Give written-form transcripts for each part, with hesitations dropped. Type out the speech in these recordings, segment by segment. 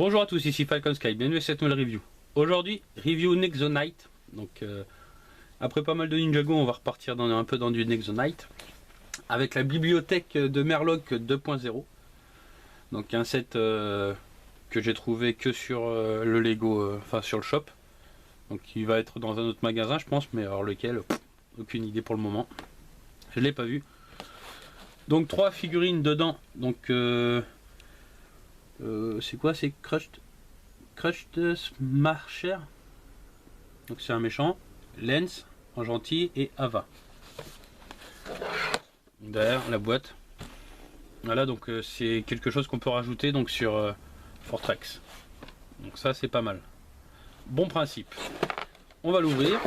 Bonjour à tous, ici Falcon Sky, bienvenue à cette nouvelle review. Aujourd'hui, review Nexonite. Donc après pas mal de Ninjago, on va repartir un peu dans du Nexonite avec la bibliothèque de Merlock 2.0. Donc un set que j'ai trouvé que sur le Lego, enfin sur le shop. Donc il va être dans un autre magasin je pense, mais alors lequel, aucune idée pour le moment. Je l'ai pas vu. Donc 3 figurines dedans. Donc c'est quoi? C'est Crushed Smasher. Donc c'est un méchant. Lens en gentil et Ava. Derrière la boîte. Voilà, donc c'est quelque chose qu'on peut rajouter donc sur Fortrex. Donc ça c'est pas mal. Bon principe. On va l'ouvrir.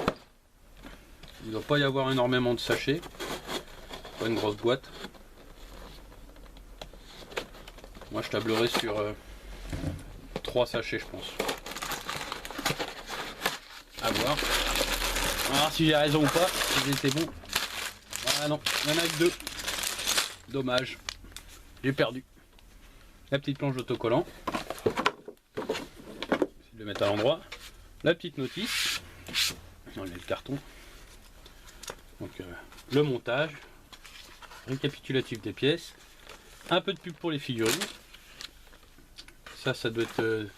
Il ne doit pas y avoir énormément de sachets. Pas une grosse boîte. Moi je tablerai sur 3 sachets je pense. À voir. On va voir si j'ai raison ou pas, si j'étais bon. Ah non, il n'y en a que 2. Dommage. J'ai perdu. La petite planche d'autocollant. J'essaie de le mettre à l'endroit. La petite notice. On enlève le carton. Donc le montage. Récapitulatif des pièces. Un peu de pub pour les figurines. Ça doit être...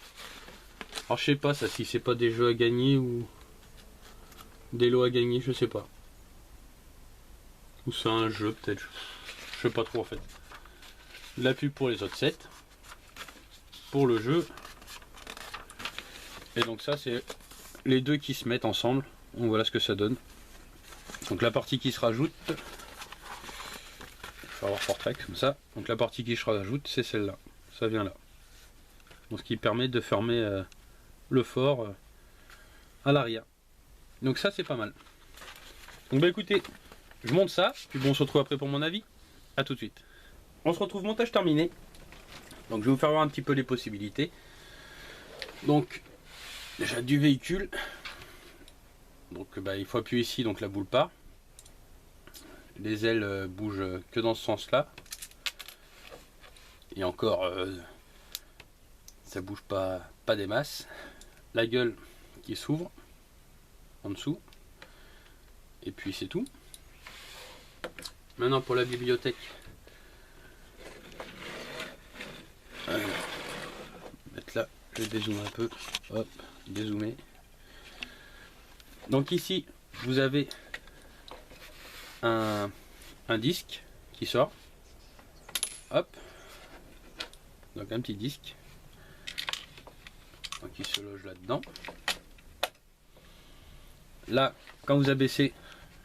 Alors je sais pas ça, si c'est pas des jeux à gagner ou des lots à gagner, je sais pas. Ou c'est un jeu peut-être. Je sais pas trop en fait. La pub pour les autres sets. Pour le jeu. Et donc ça c'est les deux qui se mettent ensemble. Donc voilà ce que ça donne. Donc la partie qui se rajoute. Je vais avoir Fortrex comme ça. Donc la partie qui se rajoute c'est celle-là. Ça vient là. Donc ce qui permet de fermer le fort à l'arrière. Donc ça c'est pas mal. Donc bah écoutez, je monte ça, puis bon on se retrouve après pour mon avis. A tout de suite. On se retrouve montage terminé. Donc je vais vous faire voir un petit peu les possibilités. Donc déjà du véhicule. Donc bah, il faut appuyer ici, donc la boule part. Les ailes bougent que dans ce sens là. Et encore ça bouge pas des masses. La gueule qui s'ouvre en dessous. Et puis c'est tout. Maintenant pour la bibliothèque. Mettre là, je dézoome un peu. Hop, dézoomer. Donc ici, vous avez un disque qui sort. Hop. Donc un petit disque. Donc il se loge là-dedans. Là, quand vous abaissez,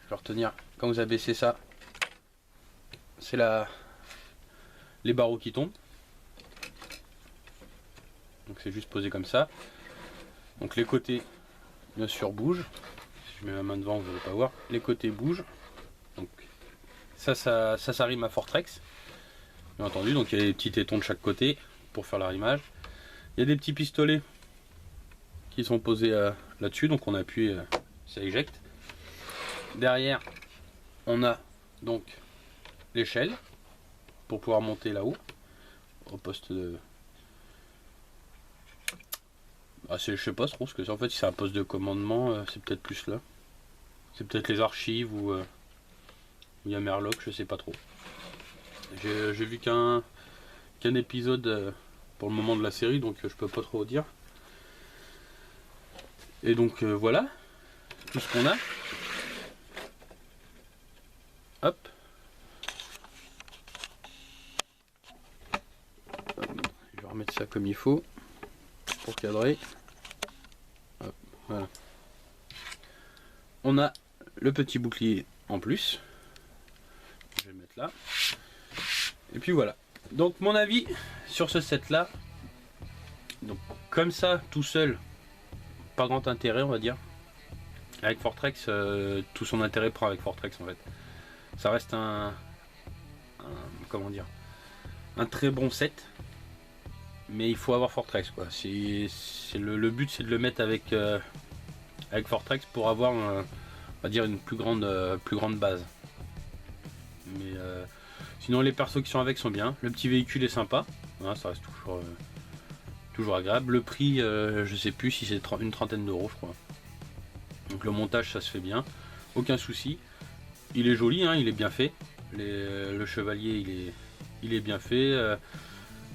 je vais retenir, quand vous abaissez ça, c'est les barreaux qui tombent. Donc c'est juste posé comme ça. Donc les côtés bien sûr bougent. Si je mets ma main devant, vous n'allez pas voir. Les côtés bougent. Donc ça rime à Fortrex. Bien entendu, donc il y a des petits tétons de chaque côté pour faire l'arrimage. Il y a des petits pistolets qui sont posés là-dessus, donc on appuie, ça éjecte. Derrière, on a donc l'échelle pour pouvoir monter là-haut au poste de... Ah, je sais pas trop ce que c'est. En fait, si c'est un poste de commandement, c'est peut-être plus là. C'est peut-être les archives ou il y a Merlock, je sais pas trop. J'ai vu qu'un épisode pour le moment de la série, donc je peux pas trop dire. Et donc voilà tout ce qu'on a. Hop. Je vais remettre ça comme il faut pour cadrer. Hop, voilà. On a le petit bouclier en plus. Je vais le mettre là. Et puis voilà. Donc mon avis sur ce set là. Donc comme ça tout seul, pas grand intérêt on va dire. Avec Fortrex, tout son intérêt prend avec Fortrex en fait. Ça reste comment dire, un très bon set. Mais il faut avoir Fortrex quoi. Le but c'est de le mettre avec Fortrex pour avoir on va dire une plus grande base. Mais sinon les persos qui sont avec sont bien. Le petit véhicule est sympa. Voilà, ça reste toujours agréable. Le prix, je sais plus si c'est une trentaine d'euros, je crois. Donc le montage, ça se fait bien, aucun souci. Il est joli, hein, il est bien fait. Le chevalier, il est bien fait.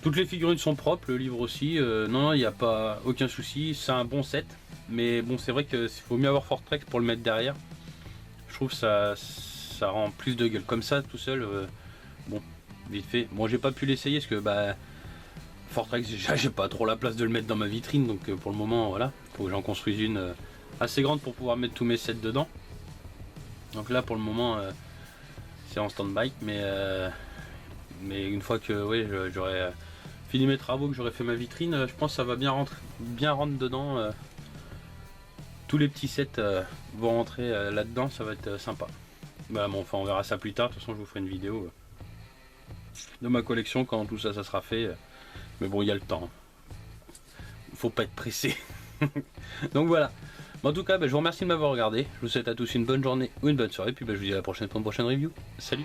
Toutes les figurines sont propres, le livre aussi. Non, il n'y a pas aucun souci. C'est un bon set. Mais bon, c'est vrai qu'il faut mieux avoir Fortrex pour le mettre derrière. Je trouve que ça rend plus de gueule. Comme ça, tout seul, bon, vite fait. Bon, j'ai pas pu l'essayer parce que bah, Fortrex, j'ai pas trop la place de le mettre dans ma vitrine. Donc pour le moment, voilà, faut que j'en construise une assez grande pour pouvoir mettre tous mes sets dedans. Donc là, pour le moment, c'est en stand-by. Mais une fois que oui, j'aurai fini mes travaux, que j'aurai fait ma vitrine, je pense que ça va bien rentrer dedans. Tous les petits sets vont rentrer là-dedans, ça va être sympa. Bah, bon, enfin, on verra ça plus tard. De toute façon, je vous ferai une vidéo de ma collection quand tout ça, ça sera fait. Mais bon, il y a le temps. Faut pas être pressé. Donc voilà. En tout cas, bah, je vous remercie de m'avoir regardé. Je vous souhaite à tous une bonne journée ou une bonne soirée. Puis bah, je vous dis à la prochaine pour une prochaine review. Salut!